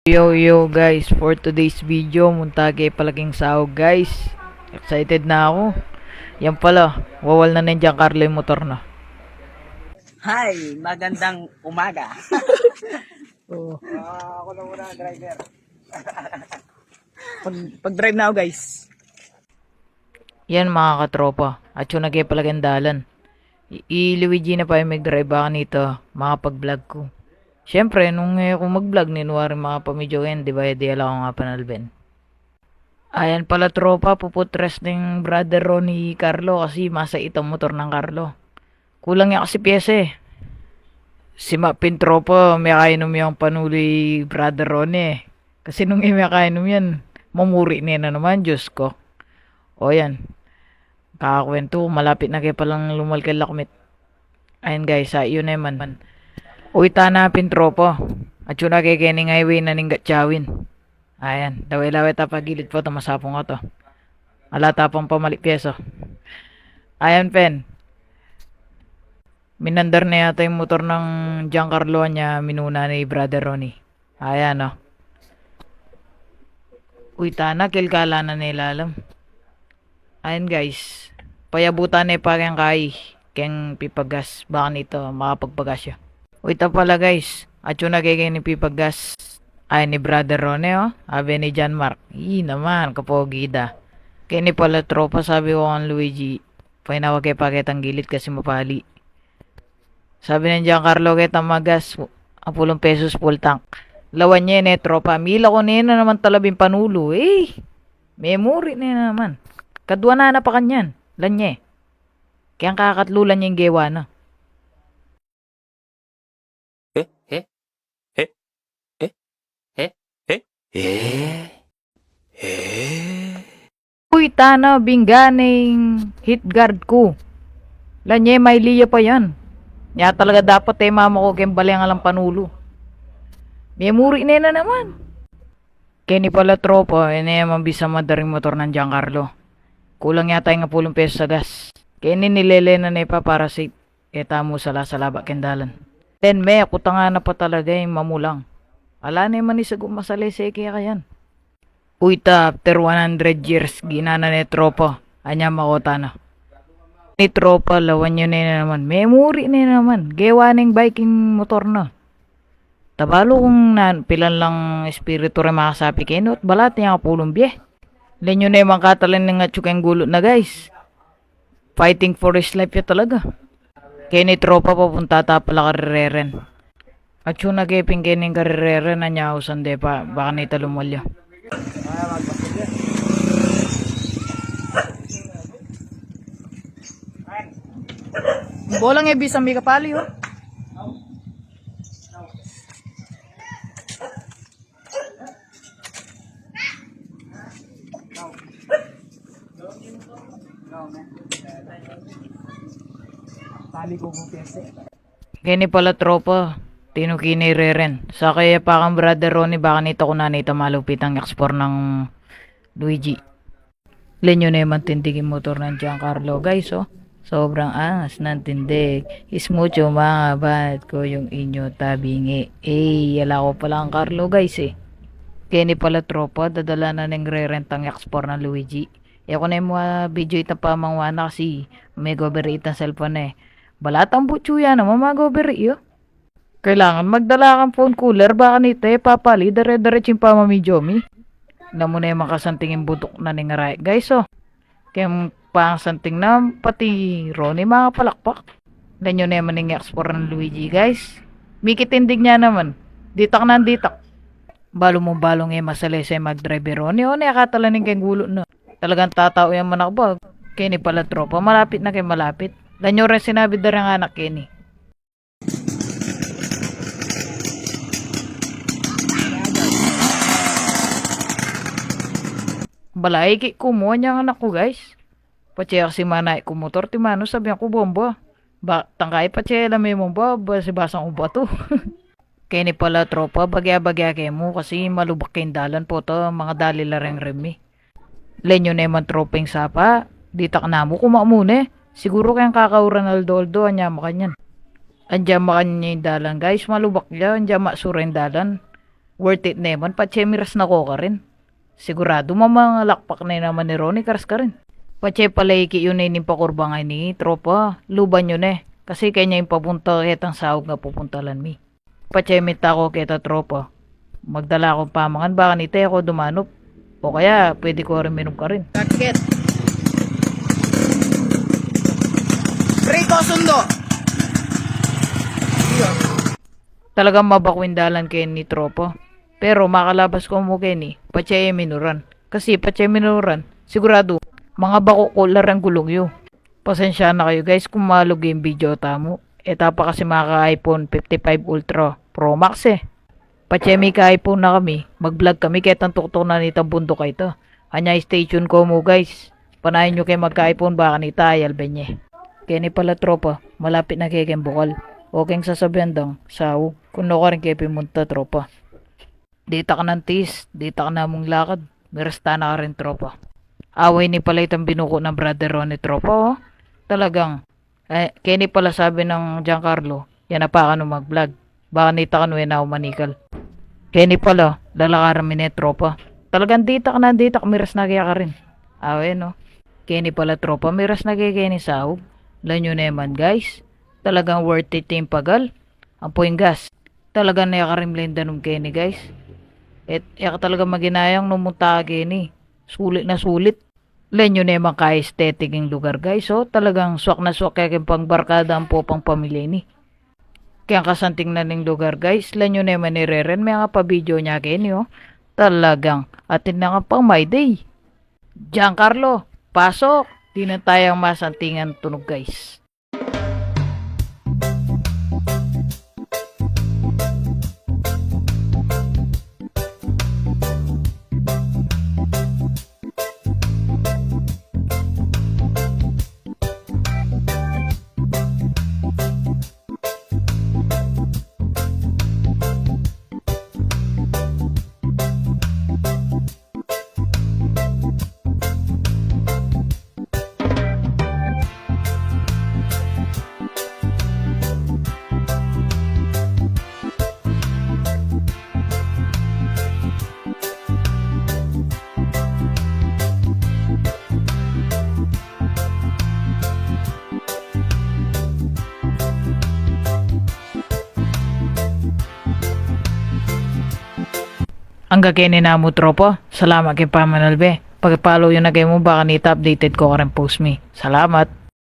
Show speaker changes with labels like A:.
A: Yo guys, for today's video, muntage palaking sahog guys. Excited na ako. Yan pala, wawal na nandiyan Carlo yung motor na.
B: Hi, magandang umaga.
A: Oh.
B: Ako na muna, driver. Pag-drive na ako, guys.
A: Yan mga katropa, at yung nagpalagang dalan. Luigi na pa yung mag-drive baka nito, makapag-vlog ko. Siyempre, nung ako mag-vlog, ninuwari mga pamidyoin, di ba, di alam ko nga panalben. Ayan pala tropa, puputres ng brother Ronnie Carlo kasi masa itong motor ng Carlo. Kulang niya kasi piyesa eh. Si Mapin tropa, may kainom yung panuli brother Ronnie eh. Kasi nung may kainom yan, mamuri niya na naman, Diyos ko. O yan, kakakwento, malapit na kayo palang lumalkal lakmit. Ayan guys, yun naman. Uy, tanapin tropa. At yun na kay Kening Highway na ning gatsyawin. Ayan, daway-laway tapagilid po, tamasapong ko to. Ala tapang pamalik pyeso. Ayan pen. Minandar na yata yung motor ng Giancarlo niya, minuna ni brother Ronnie. Ayan o. Uy, tana, kilkala na nilalam. Ayan guys. Payabutan na pa kayang kay. Kayang pipagas. Baka nito, makapagpagas siya. Uy, ta pala guys. At yun nagiging ni pipagas. Ay ni brother Ronnie oh. Abe ni John Mark. Naman, kapogida. Kaya ni pala tropa, sabi ko kang Luigi. Painawag kay pakitang gilid kasi mapali. Sabi ng Giancarlo kay tamagas. 10 pesos full tank. Lawan niya eh tropa. Mila ko na naman talabing panulo. Memory na naman. Kadwa na pa kanyan. Lanye. Kaya ang kakatlulan niya yung gewa na. Uy, tana, bingganing hit guard ko. Lanye, may liya pa yan. Kaya talaga dapat mama ko kayong balayang alang panulo. Memory na naman. Kaya ni pala tropa, naman bisa madaring motor ng Giancarlo. Kulang yata yung 10 pesos sa gas. Kaya nilele na pa para safe. Tamo sala-salaba kendalan. Then may akutanga na pa talaga yung mamulang. Ala na yung manisagong masalese kaya kayan. Uy ta, after 100 years, ginana ni tropa. Anya makota na. Ni tropa, lawan nyo na naman. Memory na naman. Gewa ng biking motor na. Tabalo kung pilan lang espiritu rin makasapi kayo. At balat niya kapulong biye. Lenyo na yung mga katalan ng atsukang gulot na guys. Fighting for his life ya talaga. Kaya ni tropa papunta ta pala karireren. At yung nagiping kining karireren na niya usan de pa. Baka nita lumalya. Bolang bisa may kapali oh. Kaya ni pala tropa, tinukini reren. Sa kaya pa kang brother Ronnie, baka nito ko na nito malupit ang export ng Luigi. Lenyo na yung tindigin motor ng Giancarlo guys oh. Sobrang angas ng tindig. Is mucho mga bad ko yung inyo tabingi. Yala ko pala ang Carlo guys eh. Kaya ni pala tropa, dadala na ng re-rent ang export ng Luigi. Ako na yung mga video itapamangwana kasi may goberit ang cellphone eh. Balatang butyo yan naman mga goberit yun. Kailangan magdala kang phone cooler baka nito papali dare-diretso yung pamamidyomi. Alam mo na yung makasantingin butok na ningaray. Guys oh. Kaya pangsanting na pati Ronnie mga palakpak. Alam nyo na yung maning export ng Luigi guys. Mikitindig niya naman. Ditak na ditak. Balo mo balong masalese mag-drive Ronnie o nakatalanin kayong gulo na. Talagang tatao yung manakbag. Kenny pala tropa. Malapit na kayo malapit. Lanyo rin sinabi na rin ang anak Kenny. Balay kumuha niya ang anak ko guys. Pacheck si manay ko motor. Timano sabi ko bomba. Tangkay pacheck alam mo bomba. Basibasang ko ba to? Kenny pala tropa. Bagya-bagya kayo mo. Kasi malubak kayong dalan po to. Mga dali lareng remi. Lenyo naman tropeng sapa. Ditak na mo kumamune. Siguro kayang kakauran aldo-aldo. Anya makanyan. Andiyan makanyan yung dalan guys. Malubak niya. Andiyan masura yung dalan. Worth it naman, pache miras na ko ka rin. Sigurado mamangalakpak na naman ni Ronnie Karas ka rin. Pache palaiki yun na pakurba nga ni tropa, luban yun kasi kanya yung papunta ketang sahog nga pupuntalan mi. Pache mita ko kita tropa, magdala akong pamangan baka nite ako dumanop. O kaya pwede ko rin minom ka rin.
B: Target. Rico Sundo.
A: Talagang mabakwindalan kayo ni tropa. Pero makalabas ko mo Kenny, pache minuran. Kasi pache minuran, sigurado, mga bako ko larang gulong yun. Pasensya na kayo guys kung malog yung video tamo. Eta pa kasi maka iPhone 55 Ultra Pro Max Pache may ka iPhone na kami, mag-vlog kami kahit ang tuktok na nitang bundok kayo to. Anya stay tuned ko mo guys. Panahin nyo kayo magka iPhone baka nita ayal benye. Kenny pala tropa, malapit na kayo kayong bukal. Okay sasabihan dang, sao, kung no ka rin kayo pimunta tropa. Dita ka ng tis, dita ka na mong lakad, mirasta na ka rin tropa. Away ni pala itang binuko ng brother Ronnie tropa Talagang, Kenny pala sabi ng Giancarlo, yan na pa ka no mag-vlog. Baka nita ka no na manikal. Kenny pala, lalakaran mi tropa. Talagang dita ka, miras na kaya ka rin. Away no. Kenny pala tropa, miras na kaya Kenny sahog. Lanyo naman guys, talagang worth it yung pagal. Ang puwing gas, talagang nayakarim linda nung Kenny guys. Yaka talaga maginayang numunta Kenny. Sulit na sulit. Lenyo naman ka-aesthetic yung lugar guys. So talagang swak na swak kaya pang barkada ang popang pamilya ni. Kaya kasanting na ng lugar guys. Lenyo naman ni Reren. May nga pa video niya Kenny Talagang atin na nga pang my day. Giancarlo, pasok. Di na tayong masantingan tunog guys. Ang gagawin na mo tropa, salamat kay Pamanalbe. Pag-follow yun na kayo mo baka nita updated ko ka rin post me. Salamat.